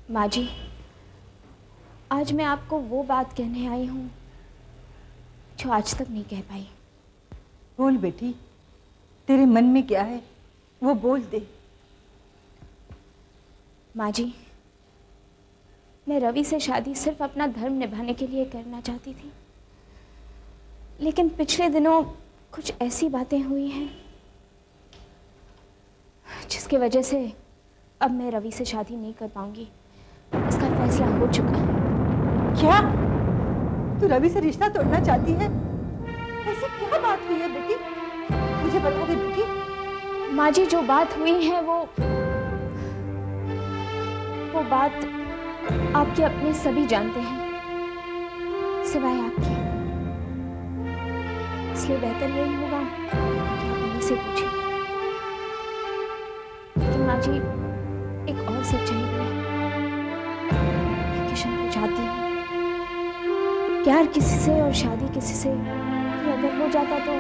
माँ जी, आज मैं आपको वो बात कहने आई हूँ जो आज तक नहीं कह पाई। बोल बेटी, तेरे मन में क्या है वो बोल दे। माँ जी, मैं रवि से शादी सिर्फ अपना धर्म निभाने के लिए करना चाहती थी, लेकिन पिछले दिनों कुछ ऐसी बातें हुई हैं जिसकी वजह से अब मैं रवि से शादी नहीं कर पाऊंगी। इसका फैसला हो चुका है। क्या तू रवि से रिश्ता तोड़ना चाहती है? ऐसी क्या बात हुई है बेटी, मुझे बता दे बेटी। माँ जी, जो बात हुई है वो बात आपके अपने सभी जानते हैं सिवाय आपके, इसलिए बेहतर यही होगा कि आप उन्हीं से पूछें। लेकिन माँ जी, एक और सच्चाई भी है। मैं किशन को चाहती हूँ। प्यार किसी से और शादी किसी से ये अगर हो जाता तो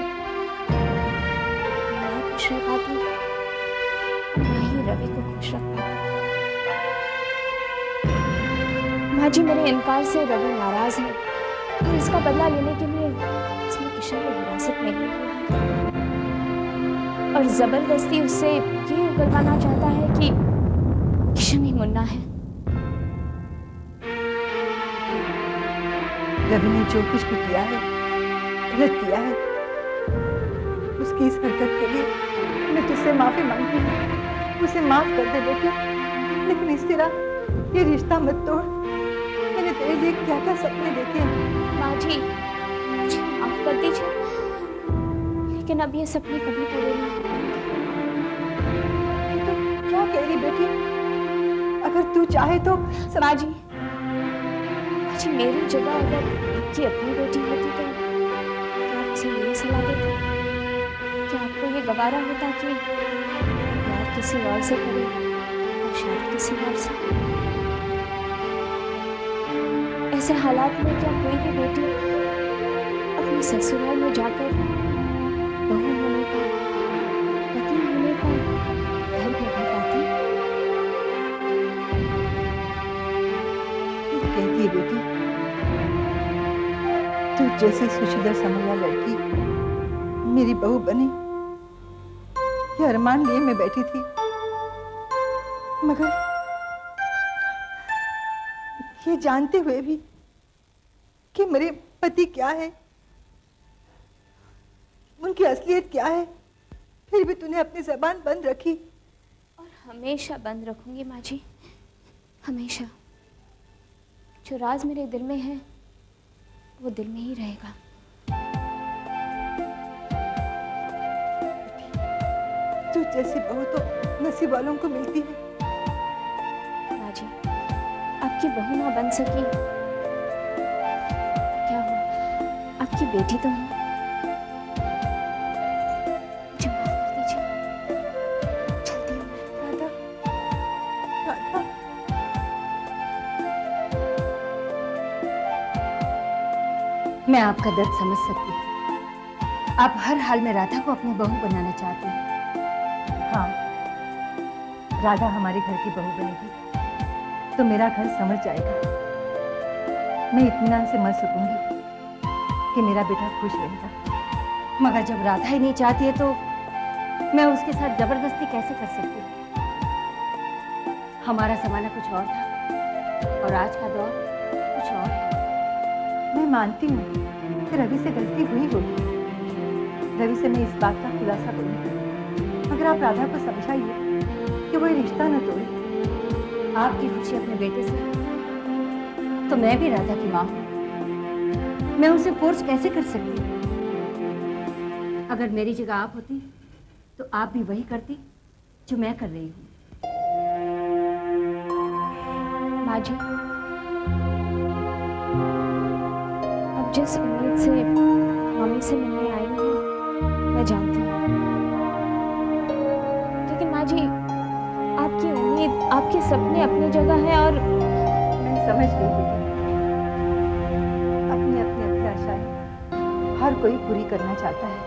ना खुश रह पाती और ना ही रवि को खुश रख पाती। माँ जी, मेरे इनकार से रवि नाराज है और इसका बदला लेने के लिए उसने किशन को हिरासत में ले लिया है और जबरदस्ती उससे ये उगलवाना चाहता है कि किशन ही मुन्ना है। रवि ने जो कुछ भी किया है गलत किया है। उसकी इस हरकत के लिए मैं तुझसे माफी मांगती हूँ। उसे माफ कर दे बेटी, लेकिन इस तरह ये रिश्ता मत तोड़। मैंने तेरे लिए क्या क्या सपने देखे हैं। माँ जी, मुझे माफ कर दीजिए, लेकिन अब ये सपने कभी पूरे नहीं हो पाएंगे। तो क्या कह रही बेटी? अगर तू चाहे तो माँ जी, मेरी जगह अगर आपकी अपनी बेटी होती तो क्या आप उसे यही सलाह देते? क्या आपको ये गवारा होता कि प्यार किसी और से करे और शादी किसी और से? ऐसे हालात में क्या कोई भी बेटी अपने ससुराल में जाकर बहू होने का, पत्नी होने का धर्म निभा पाती? कहती है बेटी, तू जैसी सुशीला समझा लड़की मेरी बहू बनी, ये अरमान लिए मैं बैठी थी। मगर ये जानते हुए भी कि मेरे पति क्या है, उनकी असलियत क्या है, फिर भी तूने अपनी जबान बंद रखी। और हमेशा बंद रखूंगी माँ जी, हमेशा। जो राज मेरे दिल में है वो दिल में ही रहेगा। तू जैसी बहू तो नसीब वालों को मिलती है। माँ जी, आपकी बहू ना बन सकी क्या हुआ, आपकी बेटी तो हूँ। मुझे माफ कर दीजिए, चलती हूँ मैं। राधा, राधा। मैं आपका दर्द समझ सकती हूँ। आप हर हाल में राधा को अपनी बहू बनाना चाहती हैं। हाँ, राधा हमारे घर की बहू बनेगी तो मेरा घर समझ जाएगा। मैं इत्मीनान से मर सकूंगी कि मेरा बेटा खुश रहेगा। मगर जब राधा ही नहीं चाहती है तो मैं उसके साथ जबरदस्ती कैसे कर सकती हूँ? हमारा जमाना कुछ और था और आज का दौर कुछ और है। मैं मानती हूँ कि रवि से गलती हुई होगी। रवि से मैं इस बात का खुलासा करूंगी, मगर आप राधा को समझाइए कि वो ये रिश्ता न तोड़े। आपकी खुशी अपने बेटे से तो मैं भी राधा की माँ हूँ। मैं उसे फोर्स कैसे कर सकती? अगर मेरी जगह आप होती तो आप भी वही करती जो मैं कर रही हूँ। माँ जी, अब जिस उम्मीद से मम्मी से मिलने आई हूँ मैं जानती हूँ, लेकिन माँ जी, आपकी उम्मीद, आपके सपने अपनी जगह है और मैं समझ गई बेटी, अपनी अपनी अभिलाषाएं हर कोई पूरी करना चाहता है।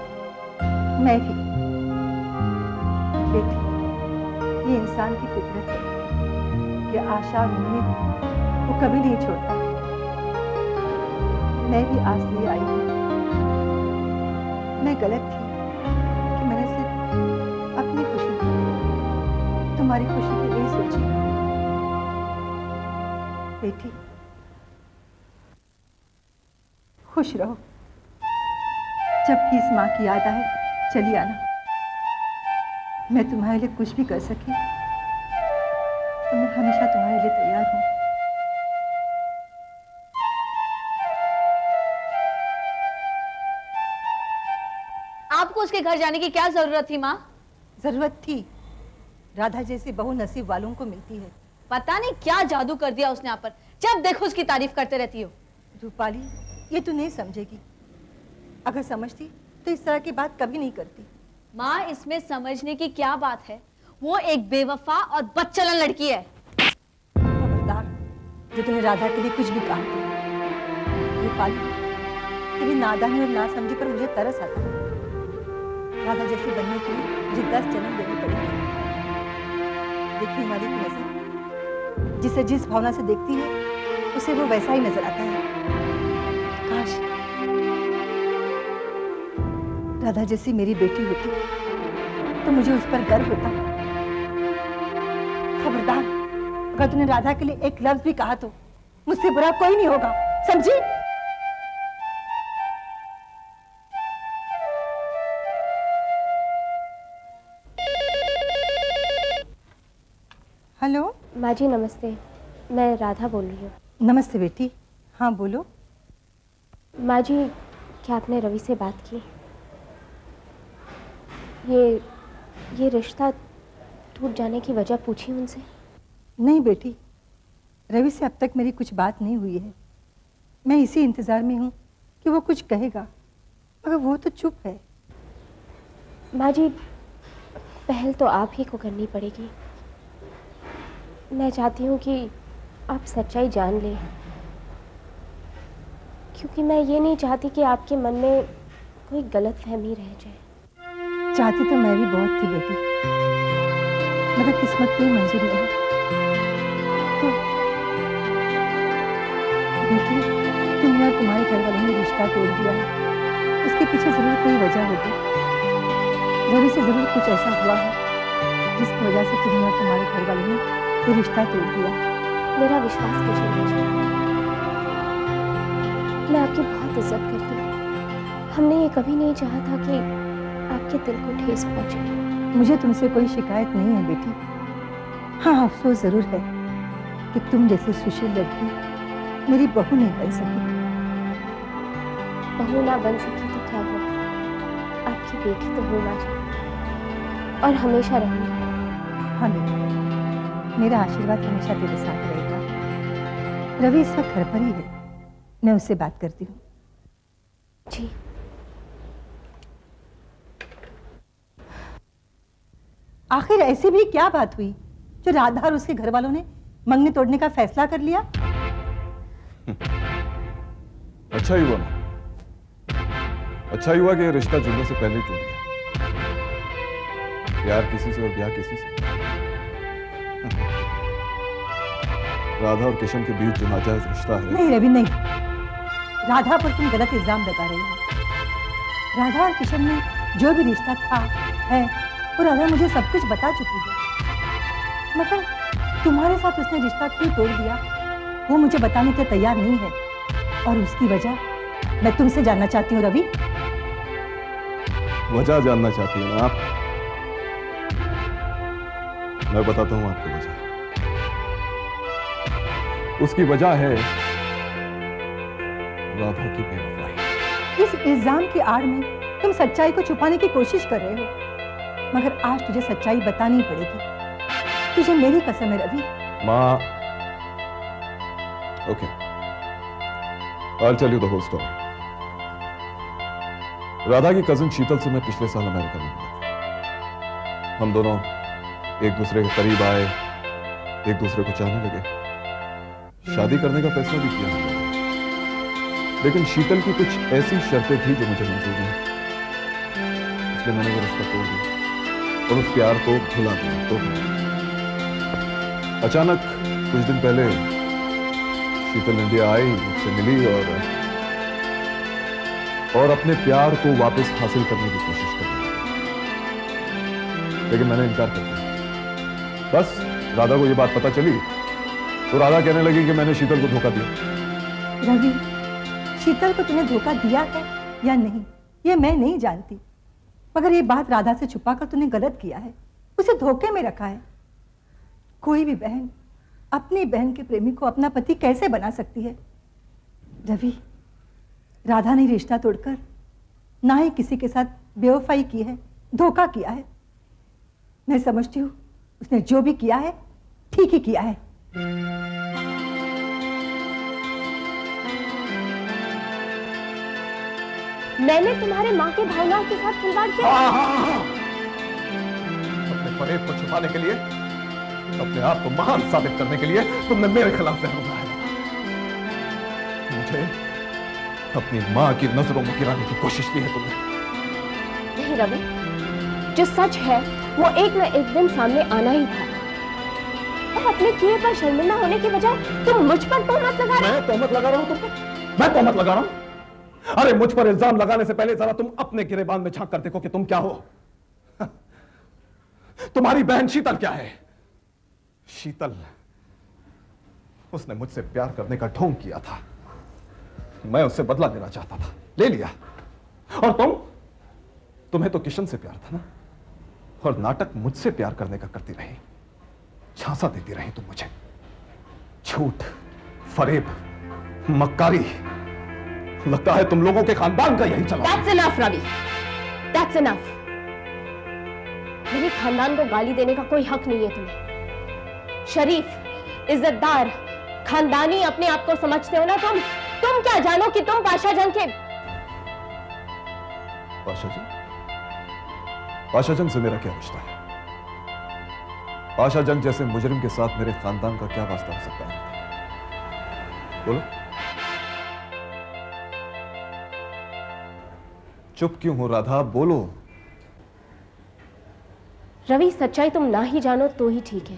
मैं भी। बेटी, ये इंसान की फितरत है की आशा और उम्मीद वो कभी नहीं छोड़ता। मैं भी आज लिए आई हूँ। मैं गलत थी कि मैंने सिर्फ अपनी खुशी की, तुम्हारी खुशी के लिए सोची। बेटी खुश रहो। जब भी इस माँ की याद आए चली आना। मैं तुम्हारे लिए कुछ भी कर सकी तो मैं हमेशा तुम्हारे लिए तैयार हूँ। आपको उसके घर जाने की क्या जरूरत थी माँ? जरूरत थी, राधा जैसी बहु नसीब वालों को मिलती है। पता नहीं क्या जादू कर दिया उसने आप पर, जब देखो उसकी तारीफ करते रहती हो। रूपाली, ये तू नहीं समझेगी। अगर समझती तो इस तरह की बात कभी नहीं करती। माँ, इसमें समझने की क्या बात है? वो एक बेवफा और बदचलन लड़की है। खबरदार, जो तूने राधा के लिए कुछ भी कहा। रूपाली, तेरी नादानी और नासमझी पर मुझे तरस आता है। राधा जैसी बनने के लिए मुझे 10 जन्म देनी पड़ेगी। देखने वाली की नजर जिसे जिस भावना से देखती है उसे वो वैसा ही नजर आता है। काश राधा जैसी मेरी बेटी होती तो मुझे उस पर गर्व होता। खबरदार, अगर तूने राधा के लिए एक लफ्ज भी कहा तो मुझसे बुरा कोई नहीं होगा, समझी? हेलो। माँ जी नमस्ते, मैं राधा बोल रही हूँ। नमस्ते बेटी। हाँ बोलो। माँ जी, क्या आपने रवि से बात की? ये रिश्ता टूट जाने की वजह पूछी उनसे? नहीं बेटी, रवि से अब तक मेरी कुछ बात नहीं हुई है। मैं इसी इंतजार में हूँ कि वो कुछ कहेगा, मगर वो तो चुप है। माँ जी, पहल तो आप ही को करनी पड़ेगी। मैं चाहती हूँ कि आप सच्चाई जान लें, क्योंकि मैं ये नहीं चाहती कि आपके मन में कोई गलतफहमी रह जाए। चाहती तो मैं भी बहुत थी बेटी, मगर किस्मत की मंजूर नहीं। तो बेटी, तुमने और तुम्हारे घर वालों ने रिश्ता तोड़ दिया है, उसके पीछे जरूर कोई वजह होगी। रवि से जरूर कुछ ऐसा हुआ है जिसकी वजह से तुमने और तुम्हारे घर वालों ने ये रिश्ता तोड़ दिया। मेरा विश्वास कीजिए मुझे, मैं आपकी बहुत इज्जत करती हूँ। हमने ये कभी नहीं चाहा था कि आपके दिल को ठेस पहुंचे। मुझे तुमसे कोई शिकायत नहीं है बेटी। हाँ, अफसोस जरूर है कि तुम जैसे सुशील लड़की मेरी बहू नहीं बन सकी। बहू ना बन सकी तो क्या हुआ, आपकी बेटी तो होना चाहिए और हमेशा रहेगी। हाँ बेटी, मेरा आशीर्वाद हमेशा तेरे साथ रहेगा। रवि इस वक्त घर पर ही है, मैं उससे बात करती हूँ। जी। आखिर ऐसी भी क्या बात हुई जो राधा और उसके घर वालों ने मंगनी तोड़ने का फैसला कर लिया? अच्छा ही हुआ ना, अच्छा ही हुआ कि ये रिश्ता जुड़ने से पहले ही टूट गया। प्यार किसी से और ब्याह किसी से। राधा और किशन के बीच जो नाजायज रिश्ता है। नहीं रवि, नहीं। राधा पर तुम गलत इल्जाम लगा रही हो। राधा और किशन में जो भी रिश्ता था है, वो राधा मुझे सब कुछ बता चुकी है। मगर तुम्हारे साथ उसने रिश्ता क्यों तोड़ दिया वो मुझे बताने के तैयार नहीं है, और उसकी वजह मैं तुमसे जानना चाहती हूँ। रवि, वजह जानना चाहती है ना आप? मैं बताता हूं आपको वजह। उसकी वजह है राधा की बेवफाई। इस इल्जाम की आड़ में तुम सच्चाई को छुपाने की कोशिश कर रहे हो, मगर आज तुझे सच्चाई बतानी पड़ेगी। तुझे मेरी कसम है रवि। माँ, okay, I'll tell you the whole story. Radha की कजिन शीतल से मैं पिछले साल अमेरिका में मिला था। हम दोनों एक दूसरे के करीब आए, एक दूसरे को चाहने लगे, शादी करने का फैसला भी किया हमने। लेकिन शीतल की कुछ ऐसी शर्तें थी जो मुझे मंजूर नहीं, इसलिए मैंने वो रिश्ता तोड़ दिया और उस प्यार को भुला दिया। तो अचानक कुछ दिन पहले शीतल इंडिया आई, मुझसे मिली और अपने प्यार को वापस हासिल करने की कोशिश कर रही, लेकिन मैंने इनकार कर दिया। बस राधा को यह बात पता चली तो राधा कहने लगी कि मैंने शीतल को धोखा दिया। रवि, शीतल को तूने धोखा दिया है या नहीं ये मैं नहीं जानती, मगर ये बात राधा से छुपाकर तूने गलत किया है, उसे धोखे में रखा है। कोई भी बहन अपनी बहन के प्रेमी को अपना पति कैसे बना सकती है? रवि, राधा ने रिश्ता तोड़कर ना ही किसी के साथ बेवफाई की है, धोखा किया है। मैं समझती हूँ उसने जो भी किया है ठीक ही किया है। मैंने तुम्हारे माँ की भावनाओं के साथ खिलवाड़ किया? हाँ। अपने फरेब को छुपाने के लिए, अपने आप को महान साबित करने के लिए तुमने मेरे खिलाफ जहर उगलाया। मुझे अपनी माँ की नजरों में गिराने की कोशिश की है तुमने। नहीं रवि, जो सच है वो एक न एक दिन सामने आना ही था, और अपने किए पर शर्मिंदा होने की बजाय तुम मुझ पर तोहमत लगा रहे हो। मैं तोहमत लगा रहा हूं तुम पर? मैं तोहमत लगा रहा हूं? अरे मुझ पर इल्जाम लगाने से पहले जरा तुम अपने गिरेबान में झांक कर देखो कि तुम क्या हो। तुम्हारी बहन शीतल क्या है? शीतल, उसने मुझसे प्यार करने का ढोंग किया था, मैं उससे बदला लेना चाहता था, ले लिया। और तुम्हें तो किशन से प्यार था ना, और नाटक मुझसे प्यार करने का करती रही, झांसा देती रही तुम मुझे। झूठ, फरेब, मक्कारी, लगता है तुम लोगों के खानदान का यही चला। That's enough, Ravi. That's enough। मेरे खानदान को गाली देने का कोई हक नहीं है तुम्हें। शरीफ, इज्जतदार, खानदानी अपने आप को समझते हो ना तुम क्या जानो कि तुम पाशा जंग के। पाशा जंग? पाशा जंग से मेरा क्या रिश्ता है? पाशा जंग जैसे मुजरिम के साथ मेरे खानदान का क्या वास्ता हो सकता है? बोलो। चुप क्यों हो राधा, बोलो। रवि, सच्चाई तुम ना ही जानो तो ही ठीक है,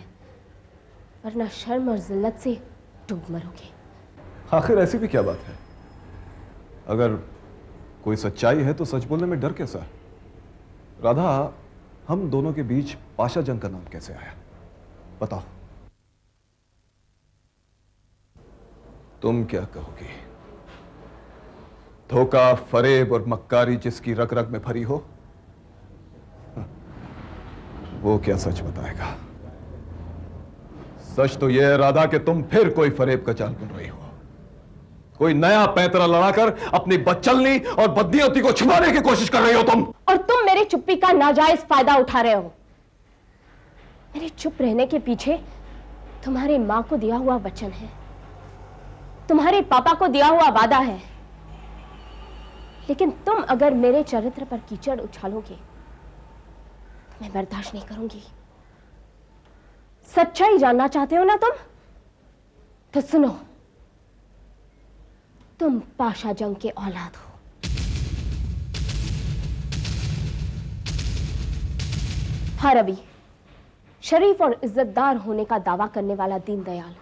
वरना शर्म और जिल्लत से डूब मरोगे। आखिर ऐसी भी क्या बात है? अगर कोई सच्चाई है तो सच बोलने में डर कैसा? राधा, हम दोनों के बीच पाशा जंग का नाम कैसे आया, बताओ। तुम क्या कहोगी? धोखा, फरेब और मक्कारी जिसकी रग रग में भरी हो, वो क्या सच बताएगा? सच तो यह है राधा कि तुम फिर कोई फरेब का जाल बुन रही हो, कोई नया पैंतरा लड़ाकर अपनी बदचलनी और बदनीयती को छुपाने की कोशिश कर रही हो तुम। और तुम मेरी चुप्पी का नाजायज फायदा उठा रहे हो। मेरे चुप रहने के पीछे तुम्हारी मां को दिया हुआ वचन है, तुम्हारे पापा को दिया हुआ वादा है, लेकिन तुम अगर मेरे चरित्र पर कीचड़ उछालोगे तो मैं बर्दाश्त नहीं करूंगी। सच्चाई जानना चाहते हो ना तुम? तो सुनो, तुम पाशा जंग के औलाद हो। हाँ रवि, शरीफ और इज्जतदार होने का दावा करने वाला दीनदयाल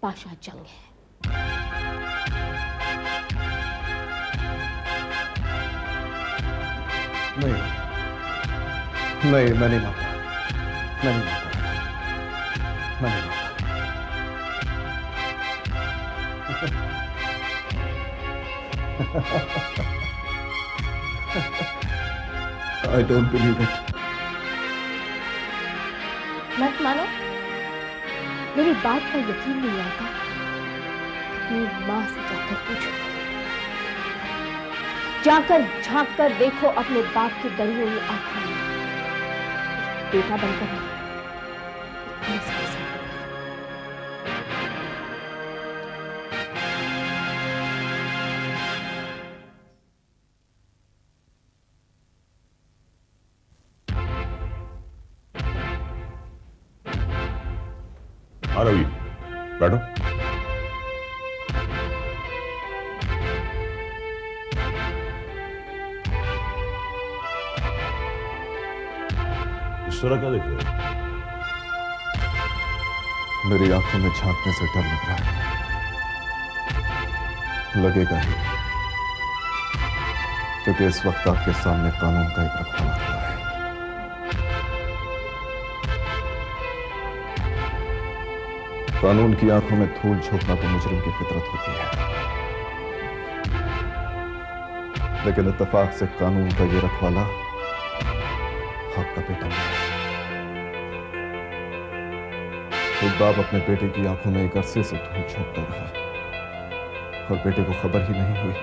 पाशा जंग है। नहीं, मैं नहीं मानता, मैं नहीं मानता, मैं नहीं मानता। I don't believe it. मत मानो, मेरी बात का यकीन नहीं आता, अपनी मां से जाकर पूछो, जाकर झांक कर देखो अपने बाप की डरी हुई आंखों में, बेटा बनकर नहीं, पुलिस के साथ। हाँ रवि, बैठो। इस तरह क्या देख रहे हो? मेरी आंखों में झांकने से डर लग रहा है। लगेगा ही, क्योंकि इस वक्त आपके सामने कानून का एक रखवाला खड़ा है। कानून की आंखों में धूल झोंकना तो मुजरिम की फितरत होती है, लेकिन इत्तेफाक से कानून का ये रखवाला आपका बेटा है। एक बाप अपने बेटे की आंखों में एक अरसे से धूल झोंकता रहा और बेटे को खबर ही नहीं हुई।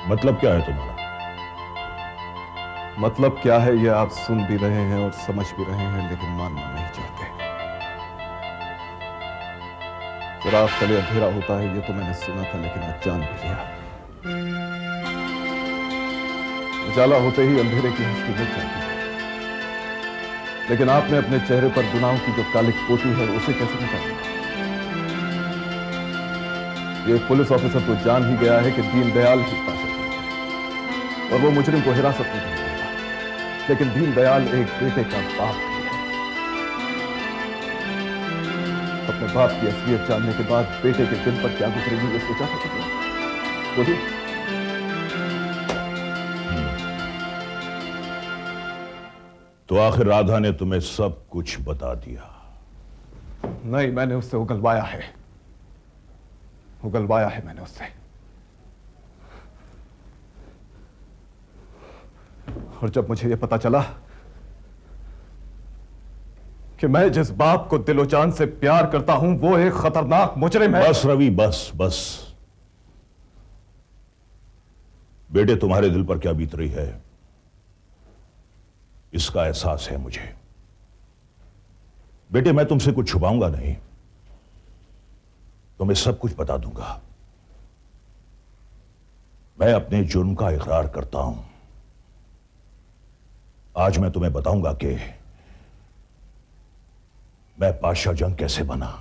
मतलब क्या है तुम्हारा? मतलब क्या है ये आप सुन भी रहे हैं और समझ भी रहे हैं, लेकिन मानना नहीं चाहते। चिराग तले अंधेरा होता है ये तो मैंने सुना था, लेकिन आज जान भी लिया। उजाला होते ही अंधेरे की हंसी मिट जाती है, लेकिन आपने अपने चेहरे पर गुनाहों की जो कालिक पोती है उसे कैसे मिटाया? ये पुलिस ऑफिसर तो जान ही गया है कि दीनदयाल ही पाशा है और वो मुजरिम को हिरासत में नहीं लेगा, लेकिन दीनदयाल एक बेटे का बाप भी है। अपने बाप की असलियत जानने के बाद बेटे के दिल पर क्या गुजरेगी ये सोचा था तुमने? बोलिए। तो आखिर राधा ने तुम्हें सब कुछ बता दिया? नहीं, मैंने उससे उगलवाया है, उगलवाया है मैंने उससे। और जब मुझे यह पता चला कि मैं जिस बाप को दिलो जान से प्यार करता हूं वो एक खतरनाक मुजरिम है। बस रवि, बस बस। बेटे, तुम्हारे दिल पर क्या बीत रही है इसका एहसास है मुझे। बेटे, मैं तुमसे कुछ छुपाऊंगा नहीं, तुम्हें सब कुछ बता दूंगा। मैं अपने जुर्म का इकरार करता हूं। आज मैं तुम्हें बताऊंगा कि मैं पाशा जंग कैसे बना।